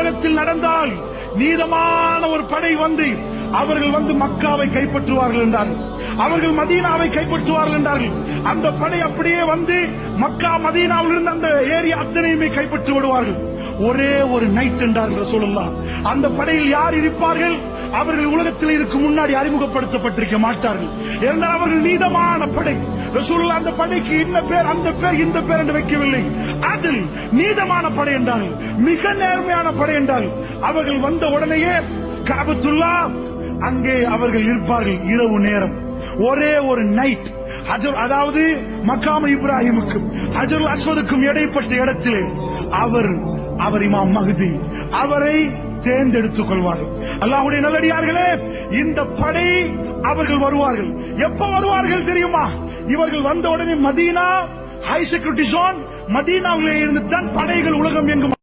உலகத்தில் நடந்தால் நீதமான ஒரு படை வந்து அவர்கள் வந்து மக்காவை கைப்பற்றுவார்கள் என்றார்கள். அவர்கள் மதீனாவை கைப்பற்றுவார்கள் என்றார்கள். அந்த படை அப்படியே வந்து மக்கா மதீனாவில் இருந்து அந்த ஏரியா அத்தனையுமே கைப்பற்றி விடுவார்கள். ஒரே ஒரு நைட் என்றார்கள் ரசூலுல்லாஹ். அந்த படையில் யார் இருப்பார்கள்? அவர்கள் உலகத்தில் இருக்கும் முன்னாடி அறிமுகப்படுத்தப்பட்டிருக்க மாட்டார்கள். என்றால் அவர்கள் நீதமான படை. ரசூலுல்லாஹ் அந்த படைக்கு இந்த பேர் அந்த பேர் இந்த பேர் என்று வைக்கவில்லை. அதில் நீதமான படை என்றார்கள், மிக நேர்மையான படை என்றார்கள். அவர்கள் வந்த உடனேயே கஅபத்துல்லாஹ் அங்கே அவர்கள் இருப்பார்கள். இரவு நேரம் ஒரே ஒரு நைட் அதாவது மக்காம இப்ராஹிமுக்கும் ஹஜருல் அஸ்வதுக்கும் இடைப்பட்ட இடத்திலே அவர் இமாம் மஹ்தி அவரை தேர்ந்தெடுத்துக் கொள்வார்கள். அல்லாஹ்வுடைய நல்லடியார்களே, இந்த படை அவர்கள் வருவார்கள். எப்ப வருவார்கள் தெரியுமா? இவர்கள் வந்த உடனே மதீனா ஹை செக்யூரிட்டி ஜோன், மதீனாவிலே இருந்து தான் படைகள் உலகம் எங்கும்